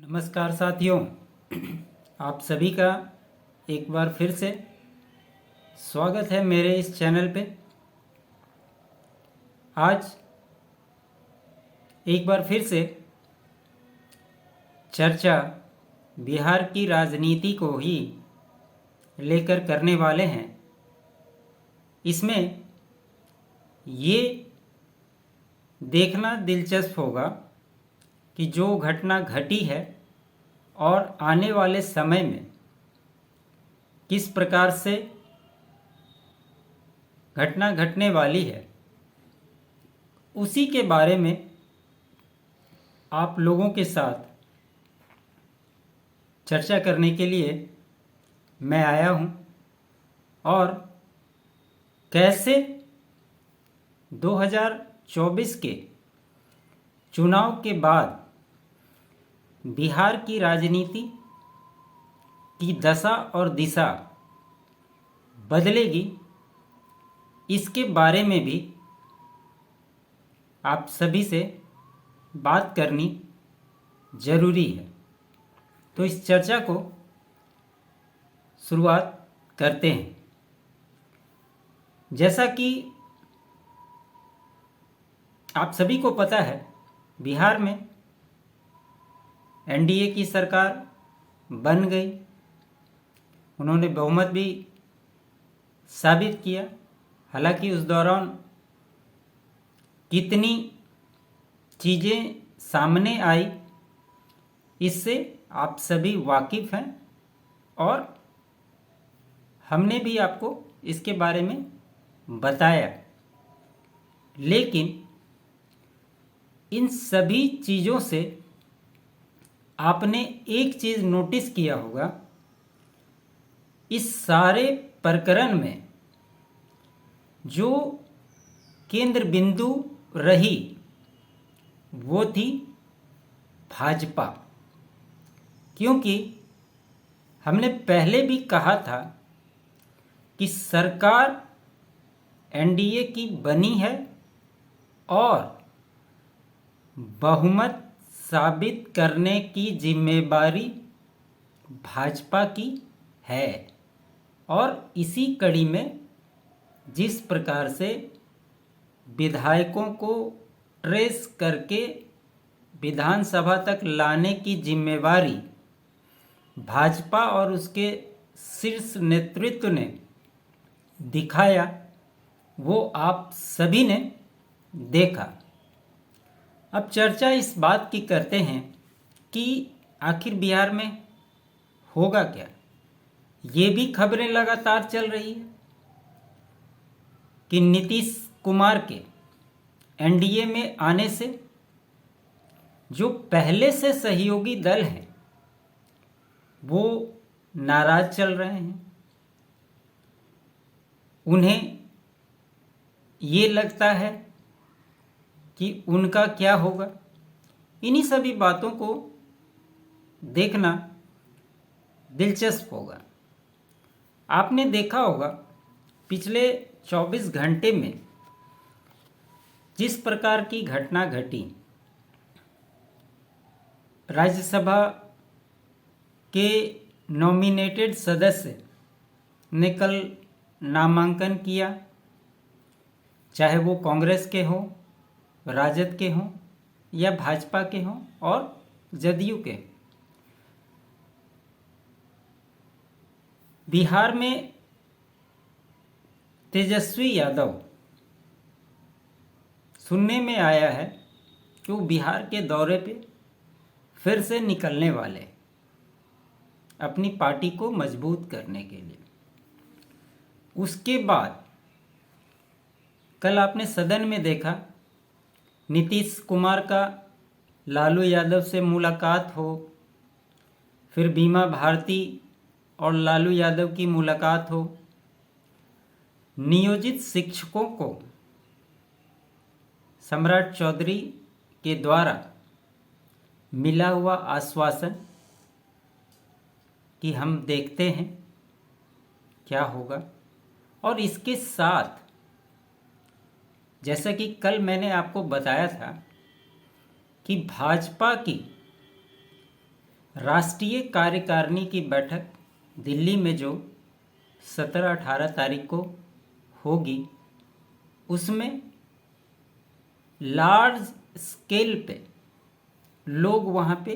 नमस्कार साथियों, आप सभी का एक बार फिर से स्वागत है मेरे इस चैनल पे। आज एक बार फिर से चर्चा बिहार की राजनीति को ही लेकर करने वाले हैं। इसमें ये देखना दिलचस्प होगा कि जो घटना घटी है और आने वाले समय में किस प्रकार से घटना घटने वाली है, उसी के बारे में आप लोगों के साथ चर्चा करने के लिए मैं आया हूं। और कैसे 2024 के चुनाव के बाद बिहार की राजनीति की दशा और दिशा बदलेगी, इसके बारे में भी आप सभी से बात करनी जरूरी है। तो इस चर्चा को शुरुआत करते हैं। जैसा कि आप सभी को पता है, बिहार में एनडीए की सरकार बन गई। उन्होंने बहुमत भी साबित किया। हालांकि उस दौरान कितनी चीज़ें सामने आई, इससे आप सभी वाकिफ़ हैं और हमने भी आपको इसके बारे में बताया। लेकिन इन सभी चीज़ों से आपने एक चीज़ नोटिस किया होगा, इस सारे प्रकरण में जो केंद्र बिंदु रही वो थी भाजपा। क्योंकि हमने पहले भी कहा था कि सरकार एनडीए की बनी है और बहुमत साबित करने की जिम्मेदारी भाजपा की है। और इसी कड़ी में जिस प्रकार से विधायकों को ट्रेस करके विधानसभा तक लाने की जिम्मेदारी भाजपा और उसके शीर्ष नेतृत्व ने दिखाया, वो आप सभी ने देखा। अब चर्चा इस बात की करते हैं कि आखिर बिहार में होगा क्या। ये भी खबरें लगातार चल रही है कि नीतीश कुमार के एनडीए में आने से जो पहले से सहयोगी दल हैं वो नाराज चल रहे हैं। उन्हें ये लगता है कि उनका क्या होगा। इन्हीं सभी बातों को देखना दिलचस्प होगा। आपने देखा होगा पिछले 24 घंटे में जिस प्रकार की घटना घटी, राज्यसभा के नॉमिनेटेड सदस्य ने कल नामांकन किया, चाहे वो कांग्रेस के हों, राजद के हों या भाजपा के हों और जदयू के। बिहार में तेजस्वी यादव, सुनने में आया है कि वो बिहार के दौरे पे फिर से निकलने वाले अपनी पार्टी को मजबूत करने के लिए। उसके बाद कल आपने सदन में देखा नीतीश कुमार का लालू यादव से मुलाकात हो, फिर बीमा भारती और लालू यादव की मुलाकात हो। नियोजित शिक्षकों को सम्राट चौधरी के द्वारा मिला हुआ आश्वासन कि हम देखते हैं क्या होगा। और इसके साथ जैसा कि कल मैंने आपको बताया था कि भाजपा की राष्ट्रीय कार्यकारिणी की बैठक दिल्ली में जो 17-18 तारीख को होगी, उसमें लार्ज स्केल पे लोग वहाँ पे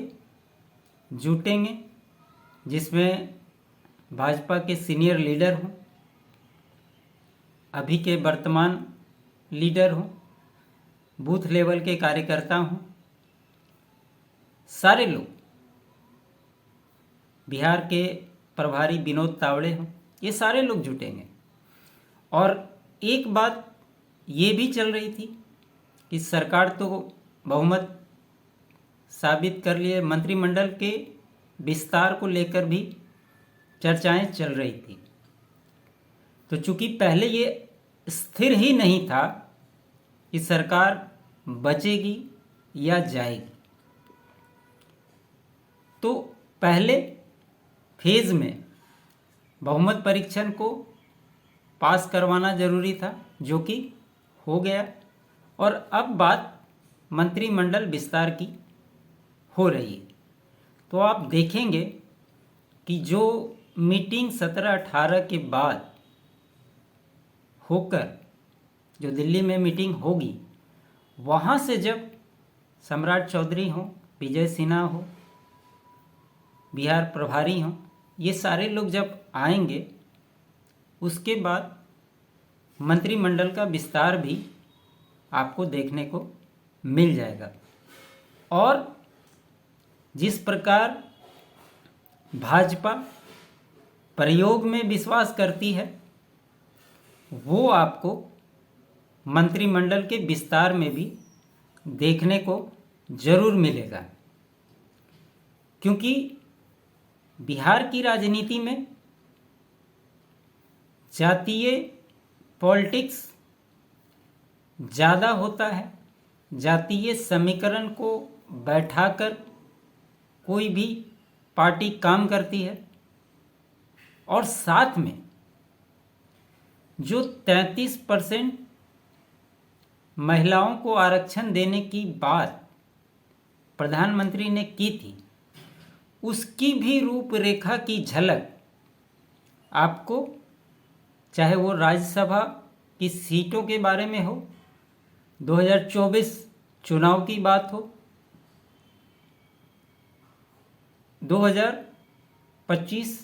जुटेंगे, जिसमें भाजपा के सीनियर लीडर हों, अभी के वर्तमान लीडर हों, बूथ लेवल के कार्यकर्ता हों, सारे लोग, बिहार के प्रभारी विनोद तावड़े हों, ये सारे लोग जुटेंगे। और एक बात ये भी चल रही थी कि सरकार तो बहुमत साबित कर लिए, मंत्रिमंडल के विस्तार को लेकर भी चर्चाएं चल रही थी। तो चूंकि पहले ये स्थिर ही नहीं था कि सरकार बचेगी या जाएगी, तो पहले फेज में बहुमत परीक्षण को पास करवाना जरूरी था, जो कि हो गया। और अब बात मंत्रिमंडल विस्तार की हो रही है। तो आप देखेंगे कि जो मीटिंग 17-18 के बाद होकर जो दिल्ली में मीटिंग होगी, वहाँ से जब सम्राट चौधरी हो, विजय सिन्हा हो, बिहार प्रभारी हों, ये सारे लोग जब आएंगे, उसके बाद मंत्रिमंडल का विस्तार भी आपको देखने को मिल जाएगा। और जिस प्रकार भाजपा प्रयोग में विश्वास करती है, वो आपको मंत्रिमंडल के विस्तार में भी देखने को जरूर मिलेगा। क्योंकि बिहार की राजनीति में जातीय पॉलिटिक्स ज़्यादा होता है। जातीय समीकरण को बैठाकर कोई भी पार्टी काम करती है। और साथ में जो 33% महिलाओं को आरक्षण देने की बात प्रधानमंत्री ने की थी, उसकी भी रूपरेखा की झलक आपको, चाहे वो राज्यसभा की सीटों के बारे में हो, 2024 चुनाव की बात हो, 2025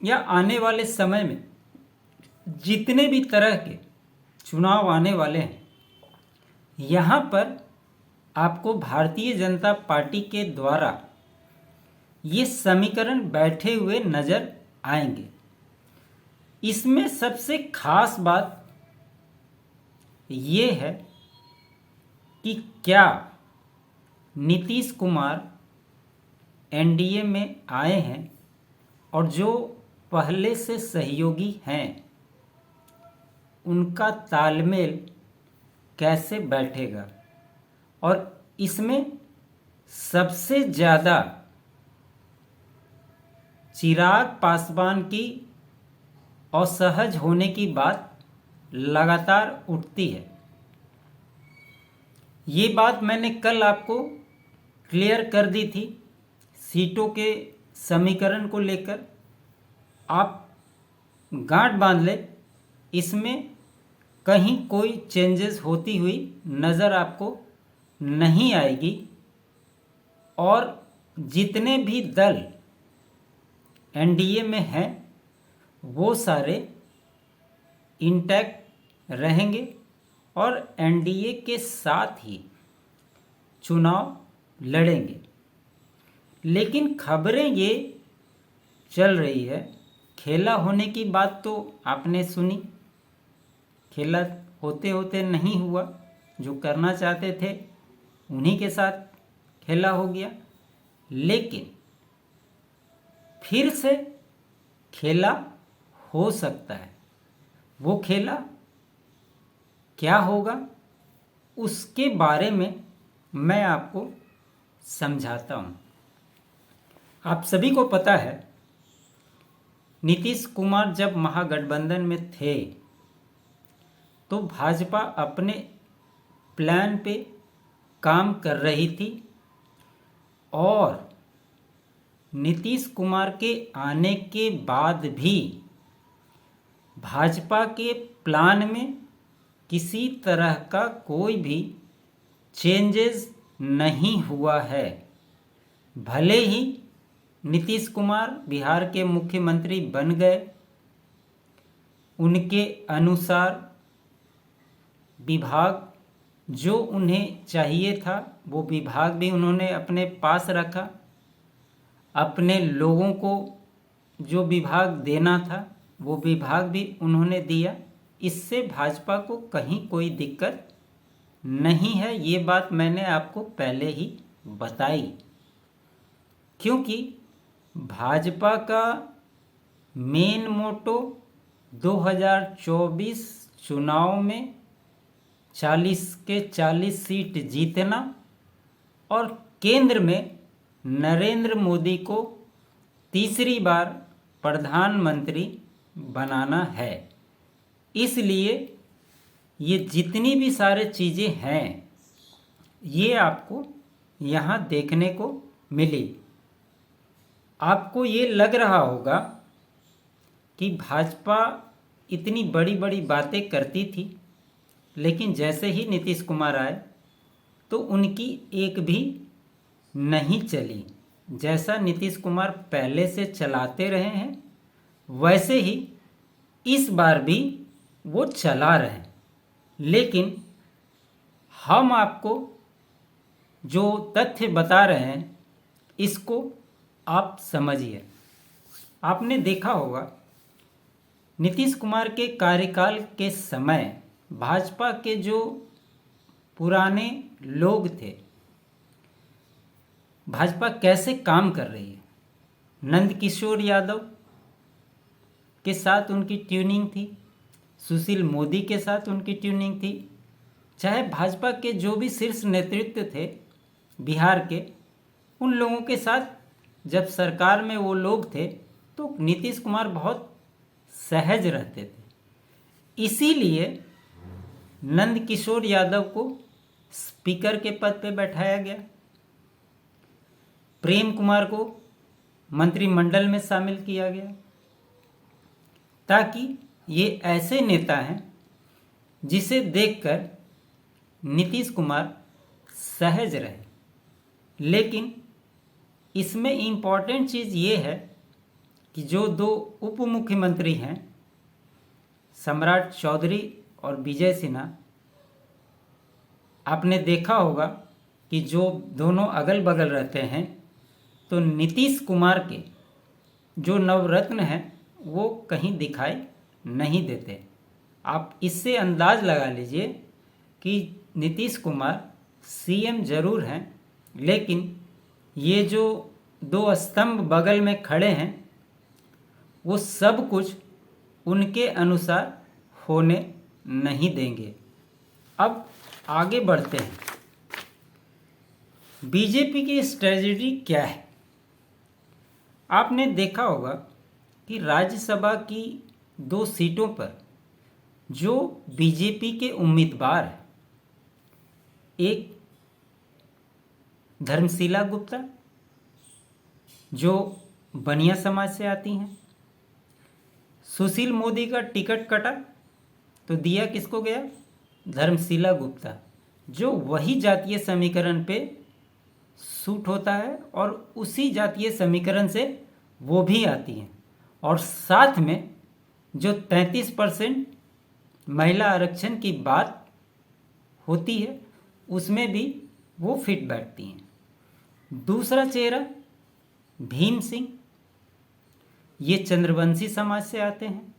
या आने वाले समय में जितने भी तरह के चुनाव आने वाले हैं, यहाँ पर आपको भारतीय जनता पार्टी के द्वारा ये समीकरण बैठे हुए नजर आएंगे। इसमें सबसे खास बात ये है कि क्या नीतीश कुमार एनडीए में आए हैं और जो पहले से सहयोगी हैं, उनका तालमेल कैसे बैठेगा। और इसमें सबसे ज़्यादा चिराग पासवान की असहज होने की बात लगातार उठती है। ये बात मैंने कल आपको क्लियर कर दी थी। सीटों के समीकरण को लेकर आप गांठ बांध ले, इसमें कहीं कोई चेंजेस होती हुई नज़र आपको नहीं आएगी। और जितने भी दल एनडीए में हैं, वो सारे इंटैक्ट रहेंगे और एनडीए के साथ ही चुनाव लड़ेंगे। लेकिन खबरें ये चल रही है, खेला होने की बात तो आपने सुनी, खेला होते होते नहीं हुआ। जो करना चाहते थे उन्हीं के साथ खेला हो गया। लेकिन फिर से खेला हो सकता है। वो खेला क्या होगा, उसके बारे में मैं आपको समझाता हूँ। आप सभी को पता है, नीतीश कुमार जब महागठबंधन में थे तो भाजपा अपने प्लान पे काम कर रही थी और नीतीश कुमार के आने के बाद भी भाजपा के प्लान में किसी तरह का कोई भी चेंजेस नहीं हुआ है। भले ही नीतीश कुमार बिहार के मुख्यमंत्री बन गए, उनके अनुसार विभाग जो उन्हें चाहिए था वो विभाग भी उन्होंने अपने पास रखा, अपने लोगों को जो विभाग देना था वो विभाग भी उन्होंने दिया। इससे भाजपा को कहीं कोई दिक्कत नहीं है, ये बात मैंने आपको पहले ही बताई। क्योंकि भाजपा का मेन मोटो 2024 चुनाव में 40 के 40 सीट जीतना और केंद्र में नरेंद्र मोदी को तीसरी बार प्रधानमंत्री बनाना है। इसलिए ये जितनी भी सारे चीज़ें हैं ये आपको यहाँ देखने को मिली। आपको ये लग रहा होगा कि भाजपा इतनी बड़ी बड़ी बातें करती थी, लेकिन जैसे ही नीतीश कुमार आए तो उनकी एक भी नहीं चली। जैसा नीतीश कुमार पहले से चलाते रहे हैं वैसे ही इस बार भी वो चला रहे हैं। लेकिन हम आपको जो तथ्य बता रहे हैं इसको आप समझिए। आपने देखा होगा नीतीश कुमार के कार्यकाल के समय भाजपा के जो पुराने लोग थे, भाजपा कैसे काम कर रही है। नंदकिशोर यादव के साथ उनकी ट्यूनिंग थी, सुशील मोदी के साथ उनकी ट्यूनिंग थी। चाहे भाजपा के जो भी शीर्ष नेतृत्व थे बिहार के, उन लोगों के साथ जब सरकार में वो लोग थे तो नीतीश कुमार बहुत सहज रहते थे। इसीलिए नंदकिशोर यादव को स्पीकर के पद पे बैठाया गया, प्रेम कुमार को मंत्रिमंडल में शामिल किया गया, ताकि ये ऐसे नेता हैं जिसे देखकर नीतीश कुमार सहज रहे। लेकिन इसमें इम्पॉर्टेंट चीज़ ये है कि जो दो उप मुख्यमंत्री हैं सम्राट चौधरी और विजय सिन्हा, आपने देखा होगा कि जो दोनों अगल बगल रहते हैं तो नीतीश कुमार के जो नवरत्न हैं वो कहीं दिखाई नहीं देते। आप इससे अंदाज लगा लीजिए कि नीतीश कुमार सीएम जरूर हैं, लेकिन ये जो दो स्तंभ बगल में खड़े हैं वो सब कुछ उनके अनुसार होने नहीं देंगे। अब आगे बढ़ते हैं। बीजेपी की स्ट्रेटजी क्या है? आपने देखा होगा कि राज्यसभा की 2 सीटों पर जो बीजेपी के उम्मीदवार हैं, एक धर्मशिला गुप्ता जो बनिया समाज से आती हैं, सुशील मोदी का टिकट कटा तो दिया किसको गया? धर्मशिला गुप्ता, जो वही जातीय समीकरण पे सूट होता है और उसी जातीय समीकरण से वो भी आती हैं। और साथ में जो 33% महिला आरक्षण की बात होती है उसमें भी वो फिट बैठती हैं। दूसरा चेहरा भीम सिंह, ये चंद्रवंशी समाज से आते हैं।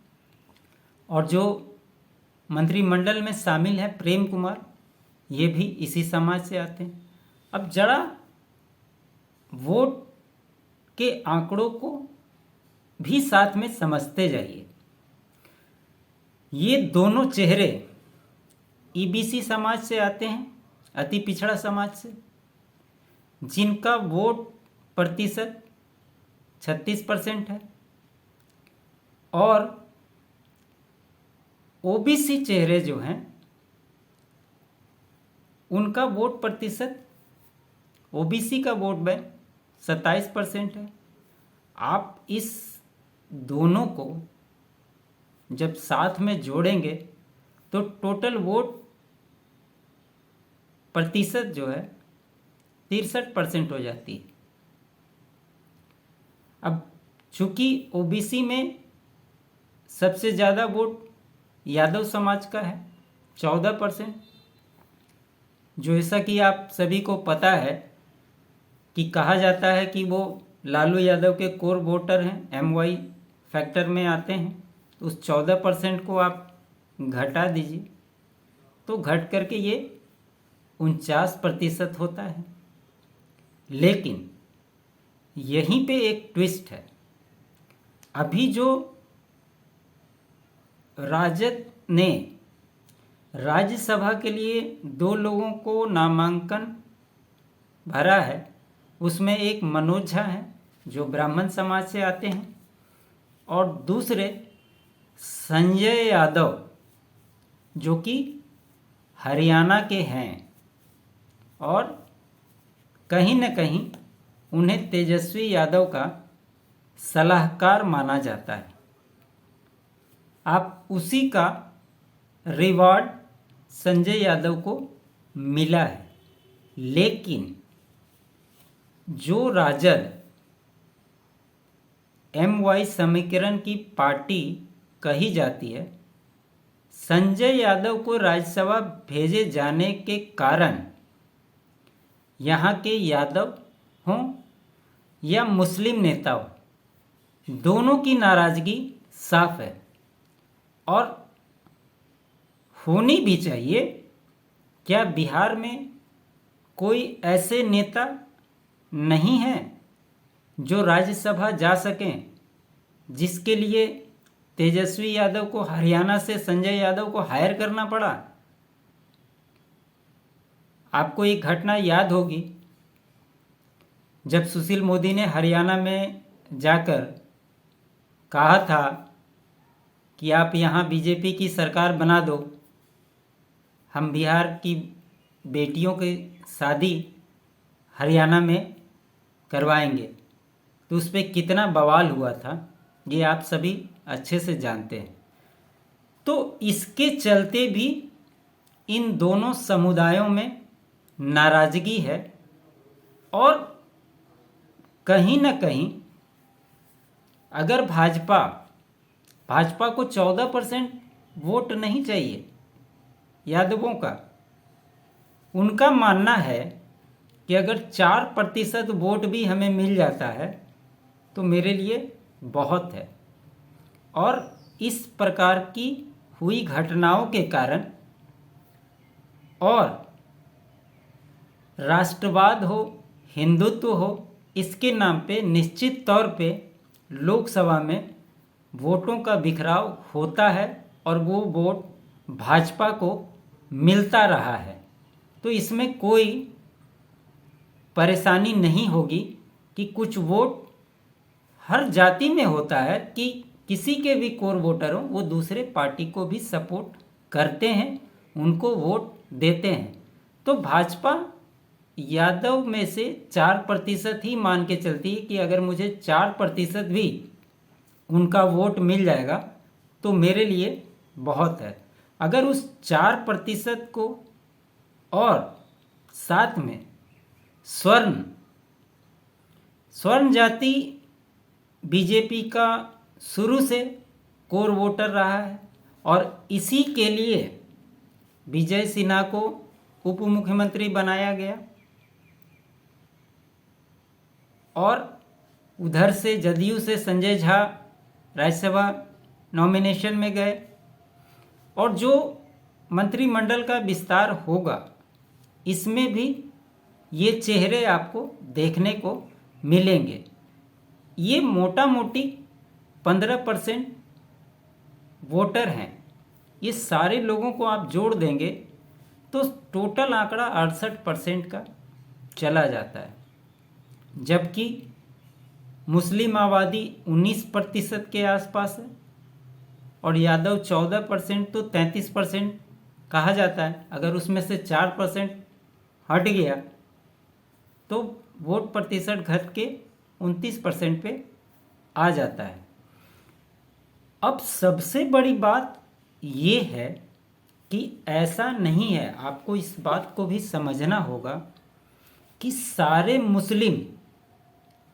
और जो मंत्रिमंडल में शामिल है प्रेम कुमार, ये भी इसी समाज से आते हैं। अब जरा वोट के आंकड़ों को भी साथ में समझते जाइए। ये दोनों चेहरे ईबीसी समाज से आते हैं, अति पिछड़ा समाज से, जिनका वोट प्रतिशत 36% है। और ओबीसी चेहरे जो हैं उनका वोट प्रतिशत, ओबीसी का वोट बैंक 27% है। आप इस दोनों को जब साथ में जोड़ेंगे तो टोटल वोट प्रतिशत जो है 63% हो जाती है। अब चूंकि ओबीसी में सबसे ज़्यादा वोट यादव समाज का है 14%, जो ऐसा कि आप सभी को पता है कि कहा जाता है कि वो लालू यादव के कोर वोटर हैं, MY फैक्टर में आते हैं। तो उस 14% को आप घटा दीजिए तो घट करके ये 49% होता है। लेकिन यहीं पे एक ट्विस्ट है। अभी जो राजद ने राज्यसभा के लिए 2 लोगों को नामांकन भरा है, उसमें एक मनोज झा हैं जो ब्राह्मण समाज से आते हैं और दूसरे संजय यादव जो कि हरियाणा के हैं और कहीं न कहीं उन्हें तेजस्वी यादव का सलाहकार माना जाता है। आप उसी का रिवॉर्ड संजय यादव को मिला है। लेकिन जो राजद MY समीकरण की पार्टी कही जाती है, संजय यादव को राज्यसभा भेजे जाने के कारण यहाँ के यादव हों या मुस्लिम नेता हो, दोनों की नाराजगी साफ है और होनी भी चाहिए। क्या बिहार में कोई ऐसे नेता नहीं हैं जो राज्यसभा जा सकें, जिसके लिए तेजस्वी यादव को हरियाणा से संजय यादव को हायर करना पड़ा? आपको एक घटना याद होगी, जब सुशील मोदी ने हरियाणा में जाकर कहा था कि आप यहाँ बीजेपी की सरकार बना दो, हम बिहार की बेटियों की शादी हरियाणा में करवाएंगे। तो उस पर कितना बवाल हुआ था ये आप सभी अच्छे से जानते हैं। तो इसके चलते भी इन दोनों समुदायों में नाराजगी है और कहीं न कहीं अगर भाजपा को 14% वोट नहीं चाहिए यादवों का, उनका मानना है कि अगर 4% वोट भी हमें मिल जाता है तो मेरे लिए बहुत है। और इस प्रकार की हुई घटनाओं के कारण और राष्ट्रवाद हो, हिंदुत्व हो, इसके नाम पे निश्चित तौर पे लोकसभा में वोटों का बिखराव होता है और वो वोट भाजपा को मिलता रहा है। तो इसमें कोई परेशानी नहीं होगी कि कुछ वोट हर जाति में होता है कि किसी के भी कोर वोटर हो वो दूसरे पार्टी को भी सपोर्ट करते हैं, उनको वोट देते हैं। तो भाजपा यादव में से 4% ही मान के चलती है कि अगर मुझे 4% भी उनका वोट मिल जाएगा तो मेरे लिए बहुत है। अगर उस 4% को और साथ में स्वर्ण जाति बीजेपी का शुरू से कोर वोटर रहा है और इसी के लिए विजय सिन्हा को उप मुख्यमंत्री बनाया गया और उधर से जदयू से संजय झा राज्यसभा नॉमिनेशन में गए और जो मंत्रिमंडल का विस्तार होगा इसमें भी ये चेहरे आपको देखने को मिलेंगे। ये मोटा मोटी 15% वोटर हैं। ये सारे लोगों को आप जोड़ देंगे तो टोटल आंकड़ा 68% का चला जाता है, जबकि मुस्लिम आबादी 19% के आसपास है और यादव 14%, तो 33% कहा जाता है। अगर उसमें से 4% हट गया तो वोट प्रतिशत घट के 29% पे आ जाता है। अब सबसे बड़ी बात ये है कि ऐसा नहीं है, आपको इस बात को भी समझना होगा कि सारे मुस्लिम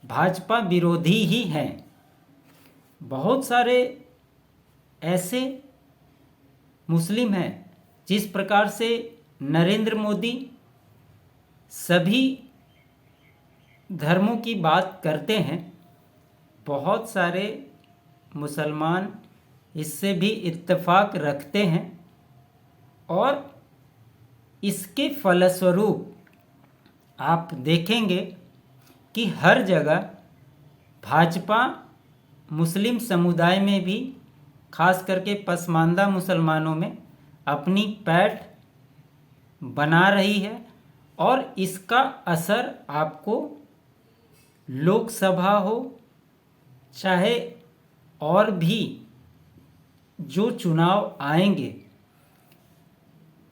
भाजपा विरोधी ही हैं। बहुत सारे ऐसे मुस्लिम हैं जिस प्रकार से नरेंद्र मोदी सभी धर्मों की बात करते हैं, बहुत सारे मुसलमान इससे भी इत्तेफाक रखते हैं और इसके फलस्वरूप आप देखेंगे कि हर जगह भाजपा मुस्लिम समुदाय में भी, खास करके पसमानदा मुसलमानों में अपनी पैठ बना रही है और इसका असर आपको लोकसभा हो चाहे और भी जो चुनाव आएंगे,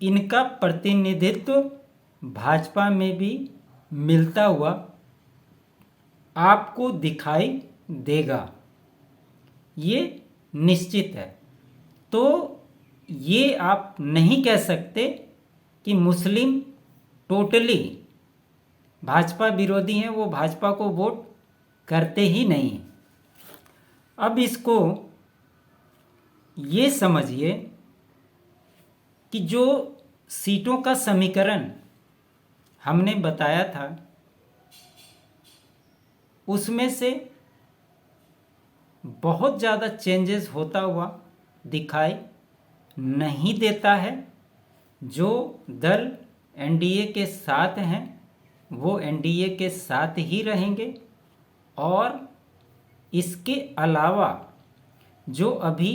इनका प्रतिनिधित्व भाजपा में भी मिलता हुआ आपको दिखाई देगा, ये निश्चित है। तो ये आप नहीं कह सकते कि मुस्लिम टोटली भाजपा विरोधी हैं, वो भाजपा को वोट करते ही नहीं। अब इसको ये समझिए कि जो सीटों का समीकरण हमने बताया था उसमें से बहुत ज़्यादा चेंजेस होता हुआ दिखाई नहीं देता है। जो दल एनडीए के साथ हैं वो एनडीए के साथ ही रहेंगे और इसके अलावा जो अभी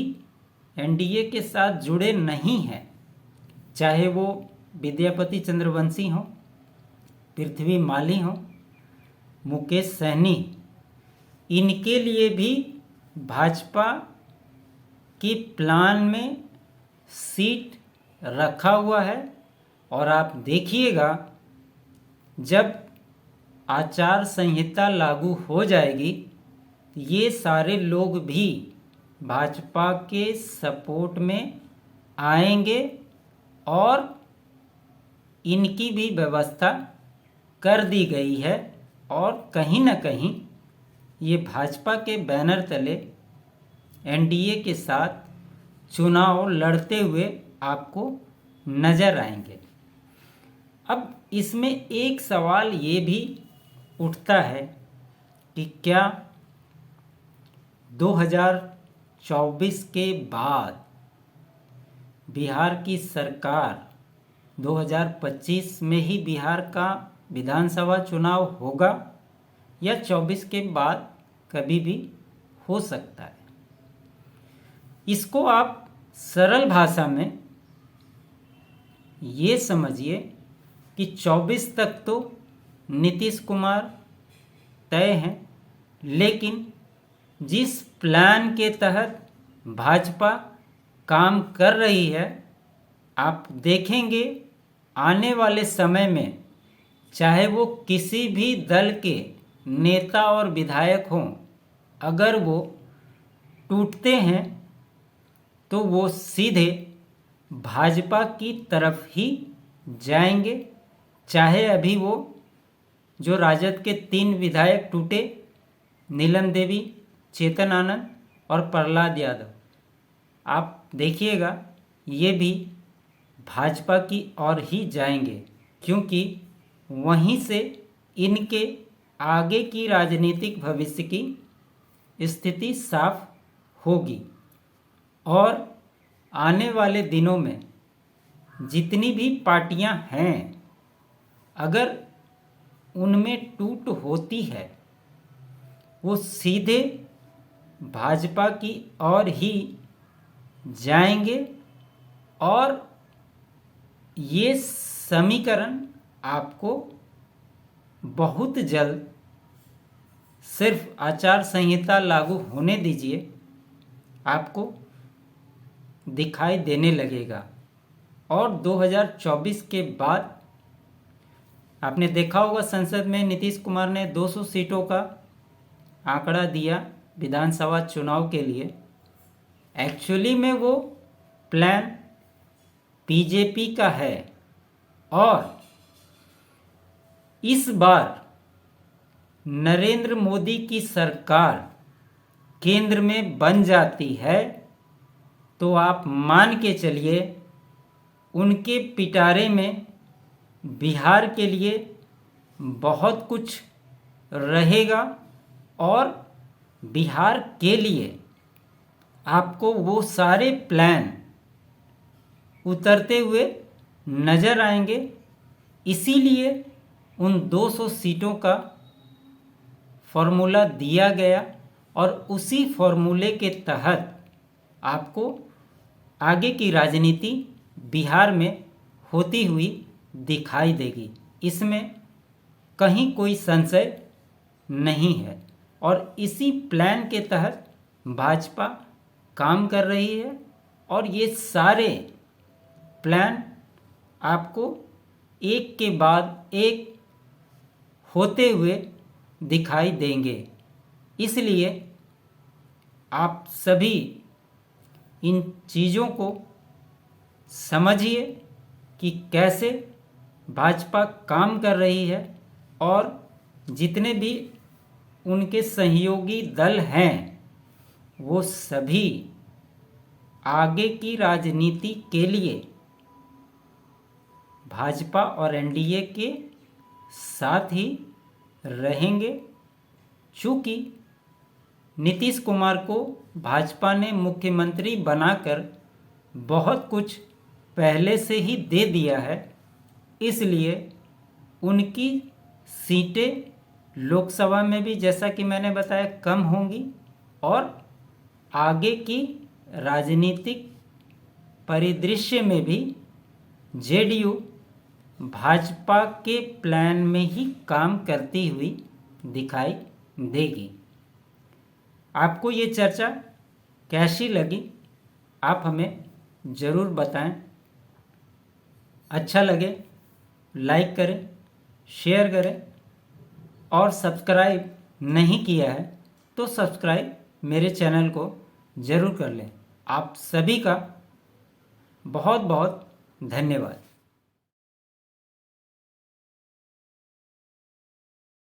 एनडीए के साथ जुड़े नहीं हैं, चाहे वो विद्यापति चंद्रवंशी हों, पृथ्वी माली हों, मुकेश सहनी, इनके लिए भी भाजपा की प्लान में सीट रखा हुआ है। और आप देखिएगा जब आचार संहिता लागू हो जाएगी, ये सारे लोग भी भाजपा के सपोर्ट में आएंगे और इनकी भी व्यवस्था कर दी गई है और कहीं ना कहीं ये भाजपा के बैनर तले एनडीए के साथ चुनाव लड़ते हुए आपको नज़र आएंगे। अब इसमें एक सवाल ये भी उठता है कि क्या 2024 के बाद बिहार की सरकार 2025 में ही बिहार का विधानसभा चुनाव होगा या 24 के बाद कभी भी हो सकता है। इसको आप सरल भाषा में ये समझिए कि 24 तक तो नीतीश कुमार तय हैं, लेकिन जिस प्लान के तहत भाजपा काम कर रही है, आप देखेंगे आने वाले समय में चाहे वो किसी भी दल के नेता और विधायक हों, अगर वो टूटते हैं तो वो सीधे भाजपा की तरफ ही जाएंगे। चाहे अभी वो जो राजद के 3 विधायक टूटे, नीलम देवी, चेतन आनंद और प्रहलाद यादव, आप देखिएगा ये भी भाजपा की ओर ही जाएंगे, क्योंकि वहीं से इनके आगे की राजनीतिक भविष्य की स्थिति साफ होगी। और आने वाले दिनों में जितनी भी पार्टियां हैं, अगर उनमें टूट होती है, वो सीधे भाजपा की ओर ही जाएंगे और ये समीकरण आपको बहुत जल्द, सिर्फ आचार संहिता लागू होने दीजिए, आपको दिखाई देने लगेगा। और 2024 के बाद आपने देखा होगा संसद में नीतीश कुमार ने 200 सीटों का आंकड़ा दिया विधानसभा चुनाव के लिए एक्चुअली में वो प्लान बीजेपी का है और इस बार नरेंद्र मोदी की सरकार केंद्र में बन जाती है तो आप मान के चलिए उनके पिटारे में बिहार के लिए बहुत कुछ रहेगा और बिहार के लिए आपको वो सारे प्लान उतरते हुए नज़र आएंगे। इसीलिए उन 200 सीटों का फॉर्मूला दिया गया और उसी फॉर्मूले के तहत आपको आगे की राजनीति बिहार में होती हुई दिखाई देगी। इसमें कहीं कोई संशय नहीं है और इसी प्लान के तहत भाजपा काम कर रही है और ये सारे प्लान आपको एक के बाद एक होते हुए दिखाई देंगे। इसलिए आप सभी इन चीज़ों को समझिए कि कैसे भाजपा काम कर रही है और जितने भी उनके सहयोगी दल हैं वो सभी आगे की राजनीति के लिए भाजपा और एनडीए के साथ ही रहेंगे। चूँकि नीतीश कुमार को भाजपा ने मुख्यमंत्री बनाकर बहुत कुछ पहले से ही दे दिया है, इसलिए उनकी सीटें लोकसभा में भी जैसा कि मैंने बताया कम होंगी और आगे की राजनीतिक परिदृश्य में भी जेडीयू भाजपा के प्लान में ही काम करती हुई दिखाई देगी। आपको ये चर्चा कैसी लगी आप हमें ज़रूर बताएं। अच्छा लगे लाइक करें, शेयर करें और सब्सक्राइब नहीं किया है तो सब्सक्राइब मेरे चैनल को ज़रूर कर लें। आप सभी का बहुत बहुत धन्यवाद।